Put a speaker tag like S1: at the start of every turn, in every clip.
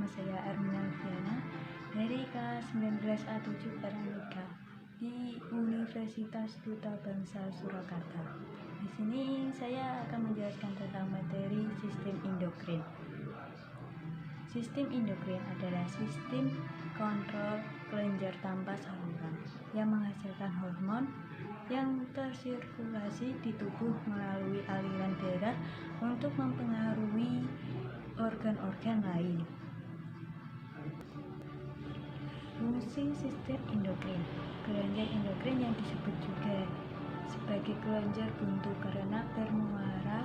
S1: Nama saya Ermina Viana dari kelas 19A7 Pernika di Universitas Duta Bangsa Surakarta. Di sini saya akan menjelaskan tentang materi sistem endokrin. Sistem endokrin adalah sistem kontrol kelenjar tanpa saluran yang menghasilkan hormon yang tersirkulasi di tubuh melalui aliran darah untuk mempengaruhi organ-organ lain. Fungsi sistem endokrin. Kelenjar endokrin yang disebut juga sebagai kelenjar buntu karena bermuara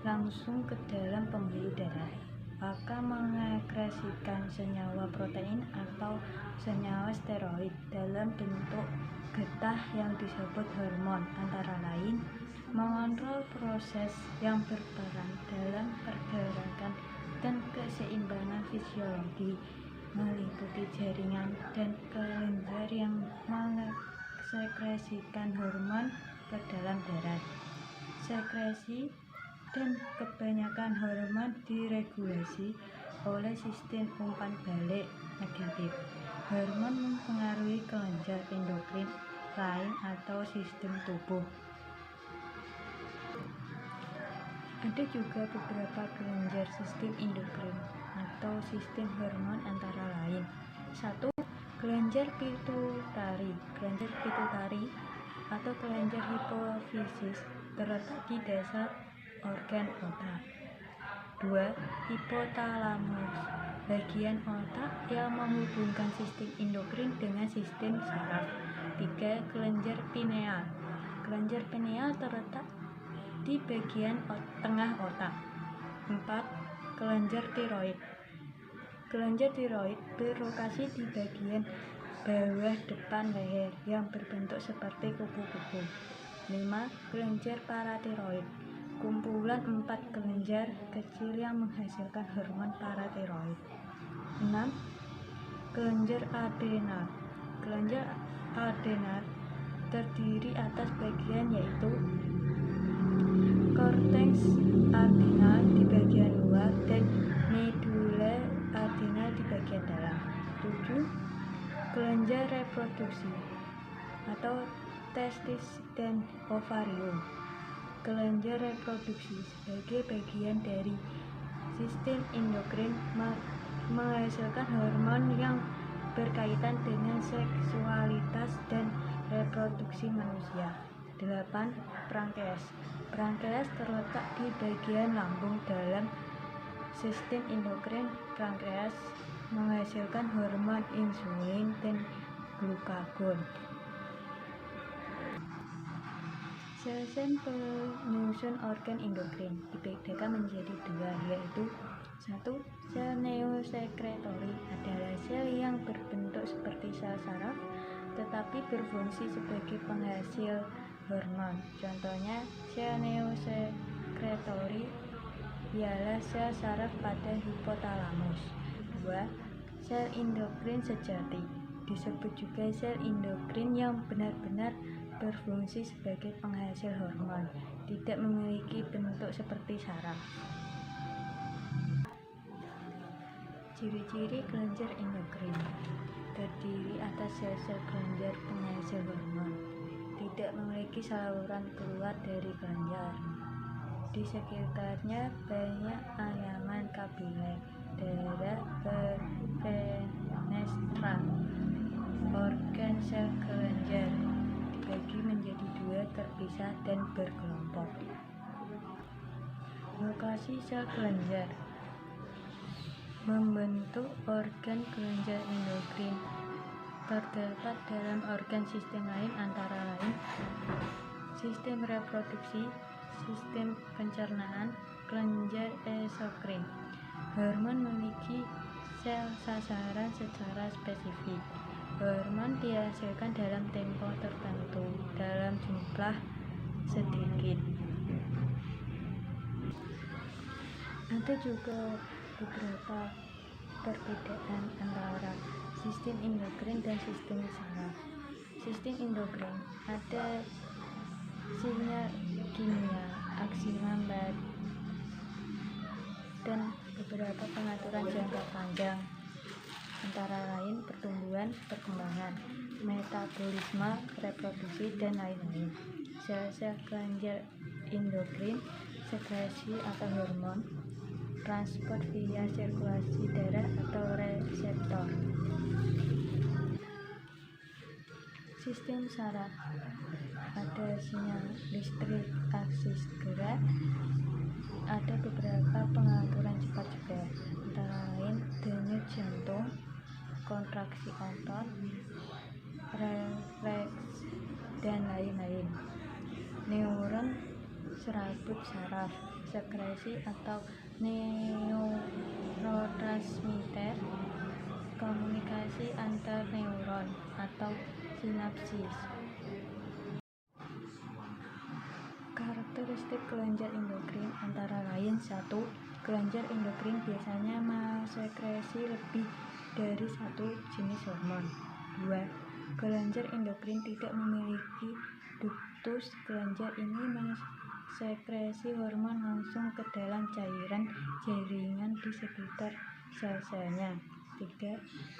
S1: langsung ke dalam pembuluh darah akan mengekskresikan senyawa protein atau senyawa steroid dalam bentuk getah yang disebut hormon, antara lain mengontrol proses yang berperan dalam pergerakan dan keseimbangan fisiologi, meliputi jaringan dan kelenjar yang mengekskresikan hormon ke dalam darah. Sekresi dan kebanyakan hormon diregulasi oleh sistem umpan balik negatif. Hormon mempengaruhi kelenjar endokrin lain atau sistem tubuh. Ada juga beberapa kelenjar sistem endokrin atau sistem hormon, antara lain 1. Kelenjar pituitari. Kelenjar pituitari atau kelenjar hipofisis terletak di dasar organ otak. 2. Hipotalamus, bagian otak yang menghubungkan sistem endokrin dengan sistem saraf. 3. Kelenjar pineal. Kelenjar pineal terletak di bagian tengah otak. 4. Kelenjar tiroid. Kelenjar tiroid berlokasi di bagian bawah depan leher yang berbentuk seperti kupu-kupu. 5. Kelenjar paratiroid. Kumpulan 4 kelenjar kecil yang menghasilkan hormon paratiroid. 6. Kelenjar adrenal. Kelenjar adrenal terdiri atas bagian yaitu korteks adrenal di bagian luar dan medula adrenal di bagian dalam. 7. Kelenjar reproduksi atau testis dan ovarium. Kelenjar reproduksi sebagai bagian dari sistem endokrin menghasilkan hormon yang berkaitan dengan seksualitas dan reproduksi manusia. 8. Pankreas. Pankreas terletak di bagian lambung dalam sistem endokrin. Pankreas menghasilkan hormon insulin dan glukagon. Sel-sel penyusun organ endokrin dibedakan menjadi 2, yaitu 1. Sel neosekretori adalah sel yang berbentuk seperti sel saraf tetapi berfungsi sebagai penghasil hormon. Contohnya sel neosekretori ialah sel saraf pada hipotalamus. 2. Sel endokrin sejati disebut juga sel endokrin yang benar-benar berfungsi sebagai penghasil hormon, tidak memiliki bentuk seperti saraf. Ciri-ciri kelenjar endokrin: terdiri atas sel-sel kelenjar penghasil hormon, tidak memiliki saluran keluar dari kelenjar. Di sekitarnya banyak anyaman kapiler, darah berfenestra. Organ sel kelenjar dibagi menjadi 2, terpisah dan berkelompok. Lokasi sel kelenjar membentuk organ kelenjar endokrin terdapat dalam organ sistem lain, antara lain sistem reproduksi, sistem pencernaan, kelenjar endokrin. Hormon memiliki sel sasaran secara spesifik. Hormon dihasilkan dalam tempo tertentu dalam jumlah sedikit. Ada juga beberapa perbedaan antara sistem endokrin dan sistem saraf. Sistem endokrin ada sinyal kimia, aksi lambat, dan beberapa pengaturan jangka panjang, antara lain perkembangan, metabolisme, reproduksi, dan lain-lain. Sel-sel kelenjar endokrin, sekresi atau hormon, transport via sirkulasi darah atau reseptor. Sistem saraf, ada sinyal listrik aksis gerak, ada beberapa pengaturan cepat juga, antara lain denyut jantung, kontraksi otot, refleks, dan lain-lain. Neuron, serabut saraf, sekresi atau neurotransmitter, komunikasi antar neuron atau sinapsis. Karakteristik kelenjar endokrin antara lain: 1. Kelenjar endokrin biasanya mensekresi lebih dari satu jenis hormon. 2. Kelenjar endokrin tidak memiliki duktus. Kelenjar ini mensekresi hormon langsung ke dalam cairan jaringan di sekitar sel-selnya. 3.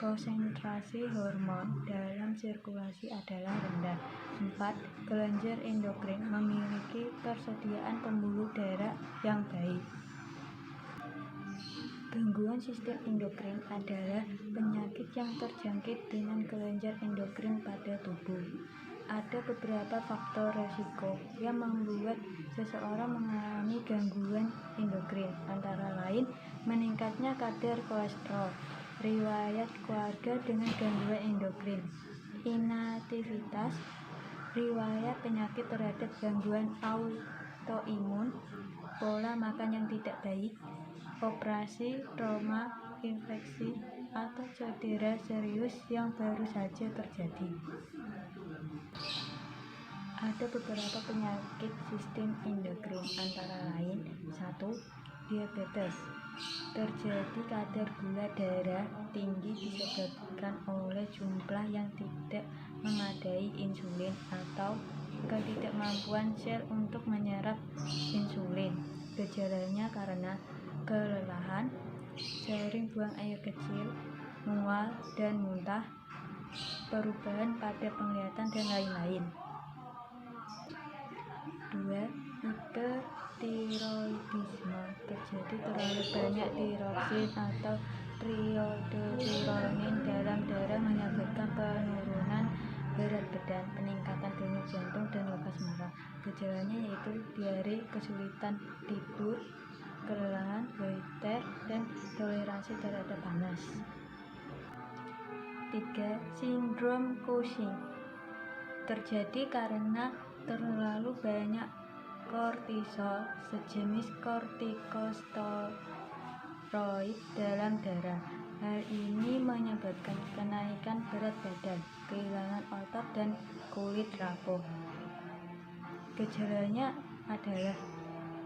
S1: Konsentrasi hormon dalam sirkulasi adalah rendah. 4. Kelenjar endokrin memiliki persediaan pembuluh darah yang baik. Gangguan sistem endokrin adalah penyakit yang terjangkit dengan kelenjar endokrin pada tubuh. Ada beberapa faktor resiko yang membuat seseorang mengalami gangguan endokrin, antara lain meningkatnya kadar kolesterol, riwayat keluarga dengan gangguan endokrin, inaktivitas, riwayat penyakit terhadap gangguan autoimun, pola makan yang tidak baik, operasi, trauma, infeksi, atau cedera serius yang baru saja terjadi. Ada beberapa penyakit sistem endokrin, antara lain: 1. Diabetes. Terjadi kadar gula darah tinggi disebabkan oleh jumlah yang tidak memadai insulin atau ketidakmampuan sel untuk menyerap insulin. Gejalanya karena kelelahan, sering buang air kecil, mual dan muntah, perubahan pada penglihatan, dan lain-lain. 2. Hipertiroidisme. Terjadi terlalu banyak tiroksin atau triiodothyronin dalam darah menyebabkan penurunan berat badan, peningkatan denyut jantung, dan lepas marah. Gejalanya yaitu diare, kesulitan tidur, kelelahan, goiter, dan toleransi terhadap panas. 3. Sindrom Cushing. Terjadi karena terlalu banyak kortisol, sejenis kortikosteroid dalam darah. Hal ini menyebabkan kenaikan berat badan, kehilangan otot, dan kulit rapuh. Gejalanya adalah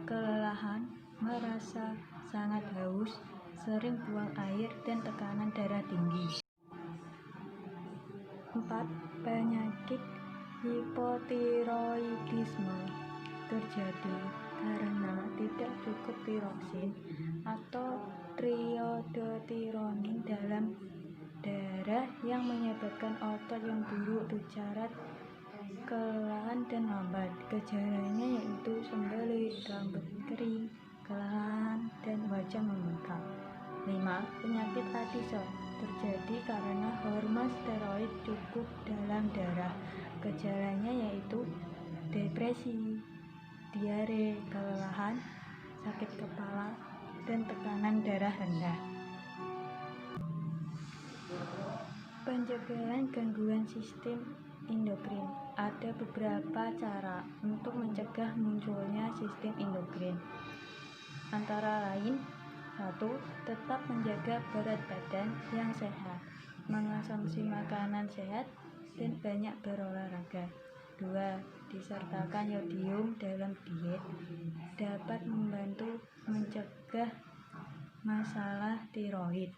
S1: kelelahan, merasa sangat haus, sering buang air, dan tekanan darah tinggi. 4. Penyakit hipotiroidisme. Terjadi karena tidak cukup tiroksin atau triiodothyronin dalam darah yang menyebabkan otot yang buruk, bicara, kelelahan, dan lambat. Gejalanya yaitu sembelit, rambut kering, kelelahan, dan wajah membengkak. 5. Penyakit Addison. Terjadi karena hormon steroid cukup dalam darah. Gejalanya yaitu depresi, diare, kelelahan, sakit kepala, dan tekanan darah rendah. Pencegahan gangguan sistem endokrin. Ada beberapa cara untuk mencegah munculnya sistem endokrin, antara lain: 1. Tetap menjaga berat badan yang sehat, mengonsumsi makanan sehat, dan banyak berolahraga. 2. Disertakan yodium dalam diet, dapat membantu mencegah masalah tiroid.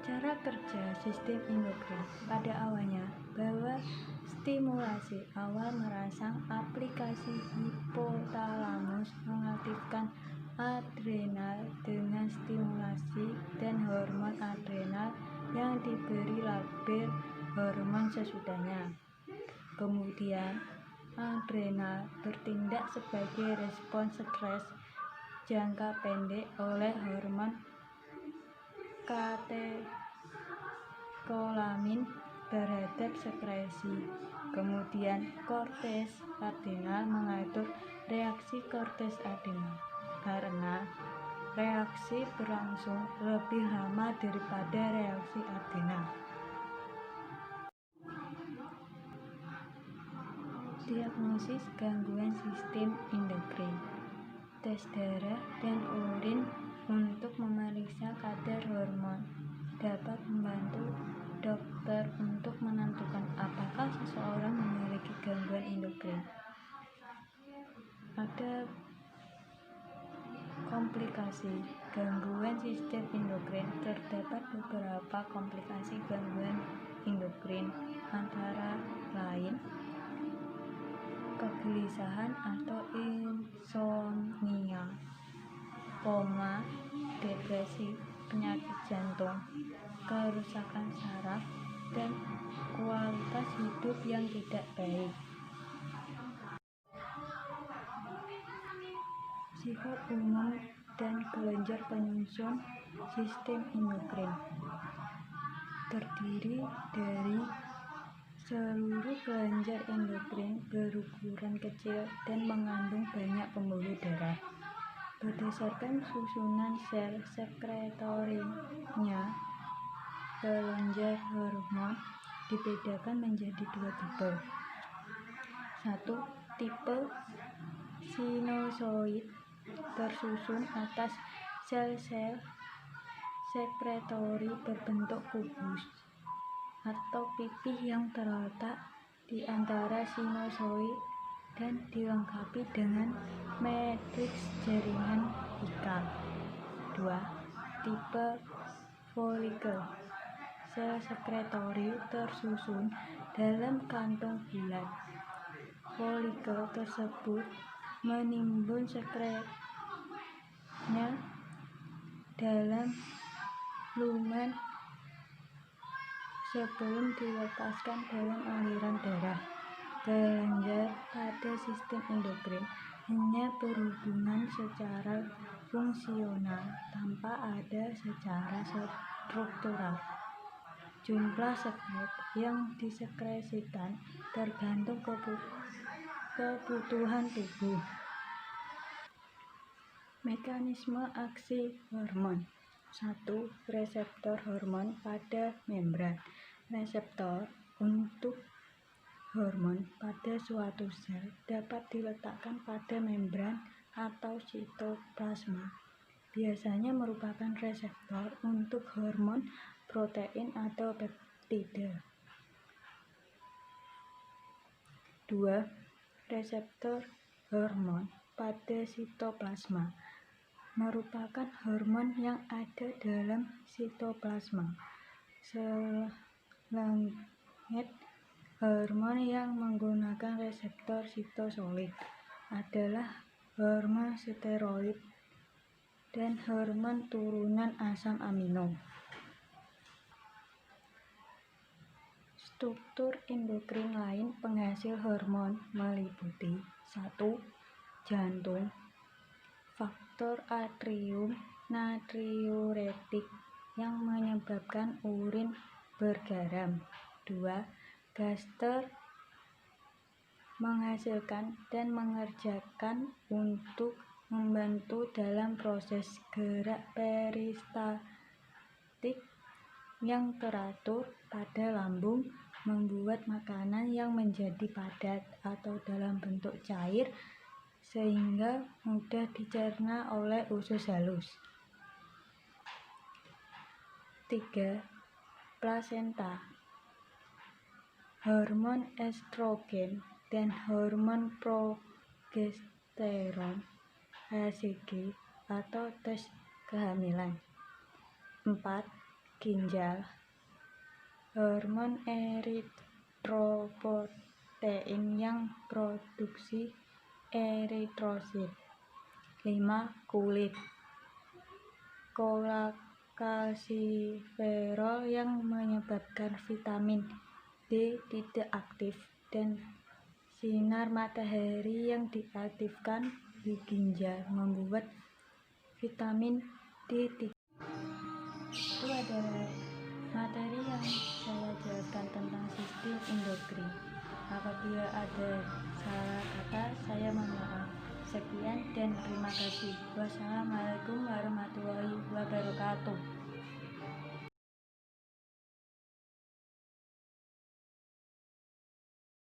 S1: Cara kerja sistem endokrin. Pada awalnya, bahwa stimulasi awal merangsang aplikasi hipotalamus mengaktifkan adrenal dengan stimulasi dan hormon adrenal yang diberi label hormon sesudahnya. Kemudian, adrenal bertindak sebagai respons stres jangka pendek oleh hormon katekolamin terhadap sekresi. Kemudian, korteks adrenal mengatur reaksi korteks adrenal karena reaksi berlangsung lebih lama daripada reaksi adrenal. Diagnosis gangguan sistem endokrin. Tes darah dan urin untuk memeriksa kadar hormon dapat membantu dokter untuk menentukan apakah seseorang memiliki gangguan endokrin. Ada komplikasi gangguan sistem endokrin. Terdapat beberapa komplikasi gangguan endokrin, antara lain kegelisahan atau insomnia, koma, depresi, penyakit jantung, kerusakan saraf, dan kualitas hidup yang tidak baik. Sifat umum dan kelenjar penyusun sistem endokrin terdiri dari seluruh kelenjar endokrin berukuran kecil dan mengandung banyak pembuluh darah. Berdasarkan susunan sel sekretorinya, kelenjar hormon dibedakan menjadi dua tipe. 1. Tipe sinusoid tersusun atas sel-sel sekretori berbentuk kubus atau pipih yang terletak di antara sinusoid dan dilengkapi dengan matriks jaringan ikal. 2. Tipe folikel. Sel sekretori tersusun dalam kantung bulat. Folikel tersebut menimbun sekretnya dalam lumen sebelum dilepaskan dalam aliran darah. Kelenjar pada sistem endokrin hanya berhubungan secara fungsional tanpa ada secara struktural. Jumlah sekret yang disekresikan tergantung kebutuhan tubuh. Mekanisme aksi hormon. 1. Reseptor hormon pada membran. Reseptor untuk hormon pada suatu sel dapat diletakkan pada membran atau sitoplasma. Biasanya merupakan reseptor untuk hormon, protein, atau peptida. 2. Reseptor hormon pada sitoplasma merupakan hormon yang ada dalam sitoplasma. Selanjutnya, hormon yang menggunakan reseptor sitosolik adalah hormon steroid dan hormon turunan asam amino. Struktur endokrin lain penghasil hormon meliputi 1. Jantung, faktor atrium natriuretik yang menyebabkan urin bergaram. 2. Gaster menghasilkan dan mengerjakan untuk membantu dalam proses gerak peristaltik yang teratur pada lambung, membuat makanan yang menjadi padat atau dalam bentuk cair sehingga mudah dicerna oleh usus halus. 3. Plasenta. Hormon estrogen dan hormon progesteron (HCG) atau tes kehamilan. 4. Ginjal. Hormon eritropoietin yang produksi eritrosit. 5. Kulit. Kolakalsiferol yang menyebabkan vitamin D tidak aktif, dan sinar matahari yang diaktifkan di ginjal membuat vitamin D tidak. Itu adalah materi yang saya jelaskan tentang sistem endokrin. Apabila ada salah kata, saya mohon maaf. Sekian dan terima kasih. Wassalamualaikum warahmatullahi wabarakatuh.